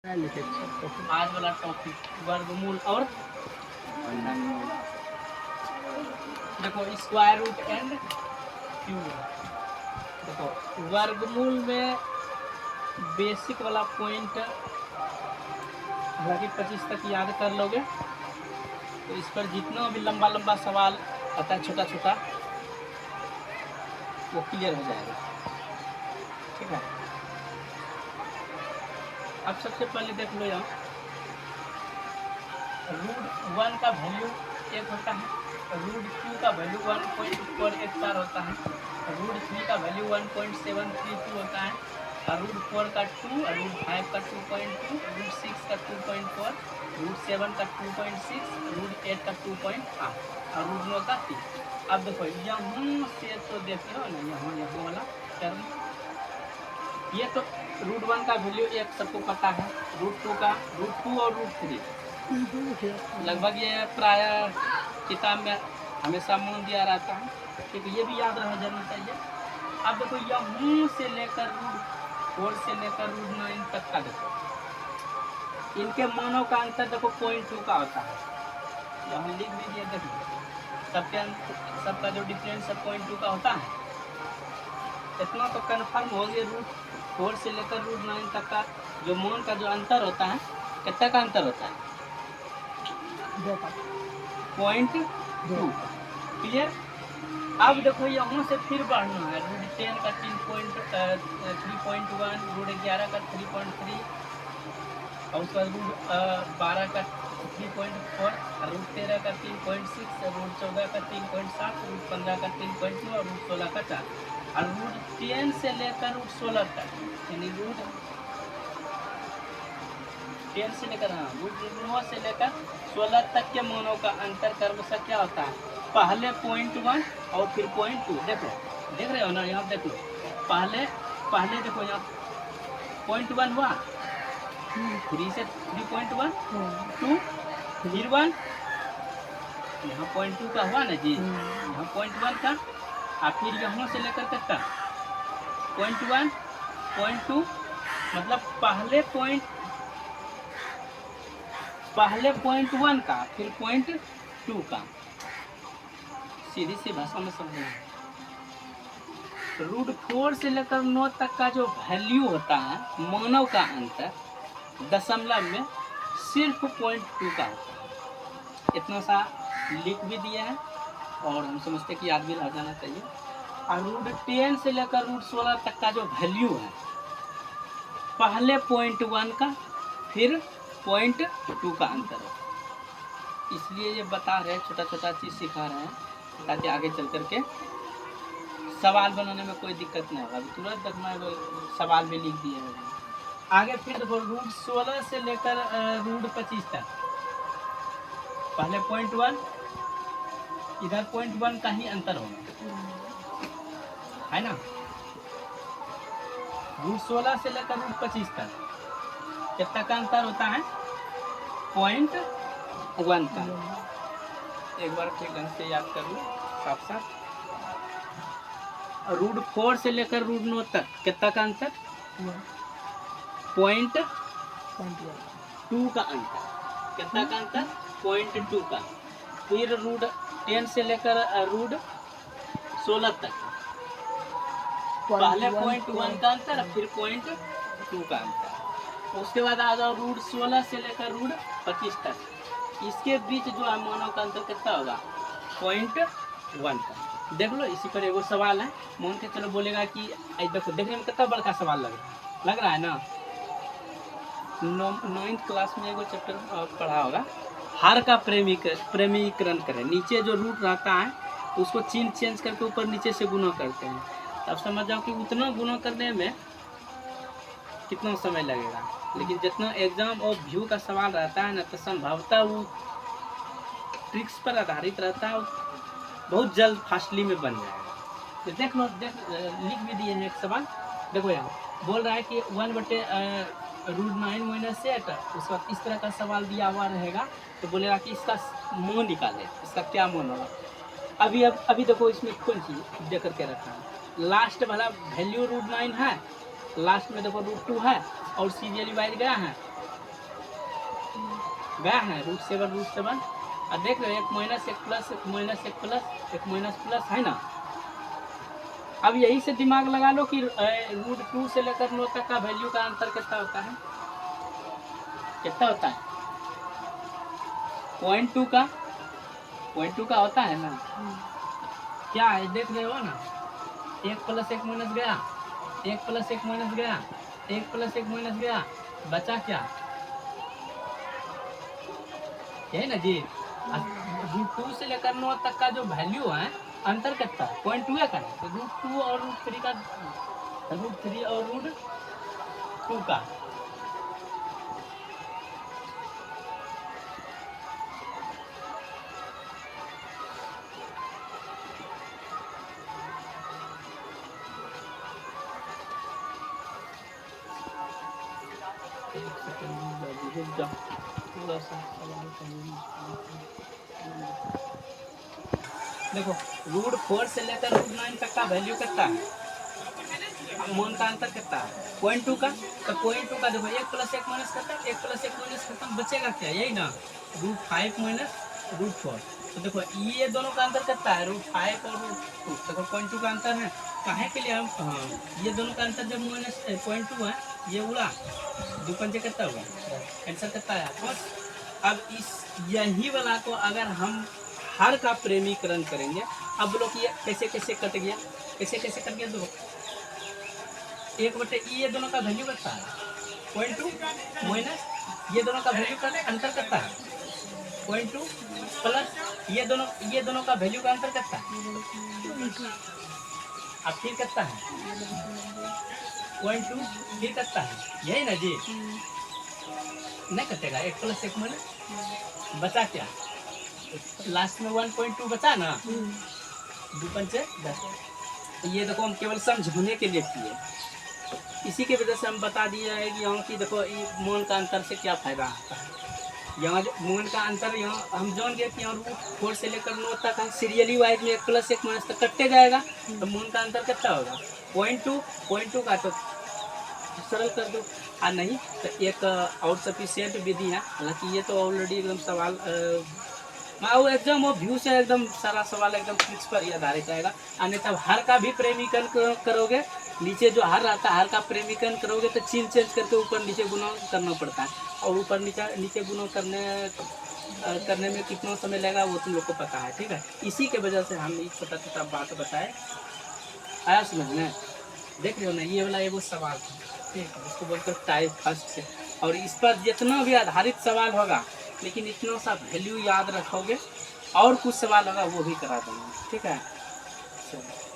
आज वाला टॉपिक वर्गमूल और वर्गमूल। देखो स्क्वायर रूट एंड क्यूब। देखो वर्गमूल में बेसिक वाला पॉइंट हालांकि 25 तक याद कर लोगे तो इस पर जितना भी लंबा लंबा सवाल आता है छोटा छोटा वो क्लियर हो जाएगा। ठीक है, अब सबसे पहले देख लो यहाँ √1 का वैल्यू 1 होता है, √2 का वैल्यू 1.484 होता है, √3 का वैल्यू 1.732 होता है, और √4 का 2, √5 का 2.2, √6 का 2.4, √7 का 2.6, √8 का 2.8 और √9 का 3। अब देखो यहाँ से तो देखते हो ना, यहाँ वाला टर्म ये तो √1 का वैल्यू 1 सबको पता है, √2 का √2 और √3 लगभग ये प्राय किताब में हमेशा मान दिया रहता है, क्योंकि ये भी याद रहना जरूर चाहिए। अब देखो यहाँ से लेकर √4 से लेकर √9 तक का देखो इनके मानों का अंतर देखो 0.2 का होता है, यहाँ लिख दीजिए। देखिए सबका जो डिफरेंस है 0.2 का होता है। इतना तो कन्फर्म हो गया √4 से लेकर √9 तक का जो मान का जो अंतर होता है कितना का अंतर होता है 0.2। क्लियर। अब देखो यहाँ से फिर बढ़ना है, √10 का 3.1, √11 का 3.3 और उसके बाद √12 का 3.4, √13 का 3.6, √14 का 3.7, √15 का 3.2 और √16 का 4 और √10 से लेकर √16 तक, यानी √10 से लेकर √9 से लेकर 16 तक के मानों का अंतर क्रमशः क्या होता है, पहले 0.1 और फिर 0.2। देखो देख रहे हो ना, यहाँ देख लो पहले देखो यहाँ 0.1 हुआ, 3 से 3.1, 2 फिर 1, यहाँ 0.2 का हुआ ना जी, यहाँ 0.1 का और फिर यहाँ से लेकर तक का 0.1, 0.2 मतलब पहले 0.1 का फिर 0.2 का। सीधी सी भाषा में समझना, √4 से लेकर 9 तक का जो वैल्यू होता है मानव का अंतर दशमलव में सिर्फ 0.2 का होता है। इतना सा लिख भी दिया है और हम समझते कि याद भी रह जाना चाहिए। और √10 से लेकर √16 तक का जो वैल्यू है पहले 0.1 का फिर 0.2 का अंतर है। इसलिए ये बता रहे हैं, छोटा छोटा चीज़ सिखा रहे हैं ताकि आगे चल करके सवाल बनाने में कोई दिक्कत नहीं होगा। तुरंत तक मैं सवाल भी लिख दिए हैं। आगे फिर देखो √16 से लेकर √25 तक पहले 0.1 इधर 0.1 का ही अंतर होगा, है ना। √16 से लेकर √25 तक कितना का अंतर होता है 0.1 का। एक बार फिर ढंग से याद कर लो साफ साफ। √4 से लेकर √9 तक कितना का अंतर 0.2 का अंतर, कितना का अंतर 0.2 का। फिर √10 से लेकर √16 तक पहले 0.1 का अंतर फिर 0.2 का अंतर। उसके बाद आ जाओ √16 से लेकर √25 तक, इसके बीच जो है मानव का अंतर कितना होगा 0.1 का। देख लो इसी पर एगो सवाल है, मान के चलो बोलेगा कि देखो देखने में कितना बड़का सवाल लग रहा है ना। 9th क्लास में एगो चैप्टर पढ़ा होगा, हर का प्रेमीकरण करें। नीचे जो रूट रहता है उसको चिन्ह चेंज करके ऊपर नीचे से गुना करते हैं। तब समझ जाओ कि उतना गुना करने में कितना समय लगेगा। लेकिन जितना एग्जाम और व्यू का सवाल रहता है ना तो संभवतः वो ट्रिक्स पर आधारित रहता है, बहुत जल्द फास्टली में बन जाएगा। तो देख लो लिख भी दिए हैं एक सवाल। देखो यहाँ बोल रहा है कि 1/√9 - 8, उसके बाद इस तरह का सवाल दिया हुआ रहेगा तो बोलेगा कि इसका मान निकाले, इसका क्या मान होगा। अभी देखो इसमें कौन चीज़ दे करके रखा है, लास्ट वाला वैल्यू √9 है, लास्ट में देखो √2 है और सीरियली वाइज गया है गया है √7 और देख रहे हो एक माइनस एक प्लस एक माइनस एक प्लस एक माइनस प्लस है ना। अब यही से दिमाग लगा लो कि √2 से लेकर 9 तक का वैल्यू का अंतर कितना होता है, कितना होता है 0.2 का होता है ना। क्या है देख रहे हो ना, एक प्लस एक माइनस गया, एक प्लस एक माइनस गया, एक प्लस एक माइनस गया, बचा क्या, यही ना जी। √2 से लेकर 9 तक का जो वैल्यू है अंतर कितना है 0.2 का है, तो √2 और √3 का, √3 और √2 का। एक सेकंड रुक जाओ, थोड़ा सा सवाल देखो, √4 से लेकर √9 तक का वैल्यू कितना है, मान का अंतर कितना है 0.2 का। तो 0.2 का देखो एक प्लस एक माइनस करता है, एक प्लस एक माइनस खत्म, बचेगा क्या, यही ना √5 माइनस √4। तो देखो ये दोनों का अंतर कितना है √5 और √2, देखो 0.2 का अंतर है। काहे के लिए हम, हाँ ये दोनों का अंतर जब माइनस 0.2 है, ये उड़ा 2 पंजे कितना हुआ, आंसर कितना है बस। अब इस यही वाला को अगर हम हर का प्रेमीकरण करेंगे, अब बोलो कि ये कैसे कैसे कट गया, कैसे कैसे कट गया, देखो 1/, ये दोनों का वैल्यू करता है 0.2 माइनस ये दोनों का वैल्यू का अंतर करता है 0.2 प्लस ये दोनों का वैल्यू का अंतर करता है, अब फिर करता है 0.2 फिर करता है, यही ना जी। नहीं कटेगा, एक प्लस एक माइनस, बचा क्या लास्ट में 1.2 बचा ना, 2 पंचे 10। ये देखो हम केवल समझने के लिए किए, इसी के वजह से हम बता दिए है कि यहाँ की देखो मान का अंतर से क्या फायदा आता है। यहाँ जो मान का अंतर, यहाँ हम जान गए कि यहाँ √4 से लेकर 9 तक हम सीरियली वाइज में एक प्लस एक माइनस तक कटते जाएगा, तो मान का अंतर कितना होगा 0.2 का, तो सरल कर दो। नहीं तो एक और सफिशियंट विधि है, हालांकि ये तो ऑलरेडी एकदम सवाल वो एग्जाम वो व्यू से एकदम सारा सवाल एकदम ट्रिक्स पर ही आधारित रहेगा। अन्यथा हर का भी प्रेमीकरण करोगे, नीचे जो हर आता है हर का प्रेमीकरण करोगे तो चिन्ह चेंज करके ऊपर नीचे गुना करना पड़ता है, और ऊपर नीचे गुना करने में कितना समय लगेगा वो तुम लोग को पता है, ठीक है। इसी के वजह से हम एक छोटा छोटा बात बताए, आया समझ में। देख रहे हो ना, ये वाला एगो सवाल था, ठीक है, उसको बोलते टाइप फर्स्ट से, और इस पर जितना भी आधारित सवाल होगा, लेकिन इतना सा वैल्यू याद रखोगे, और कुछ सवाल होगा वो भी करा देंगे, ठीक है। चलो।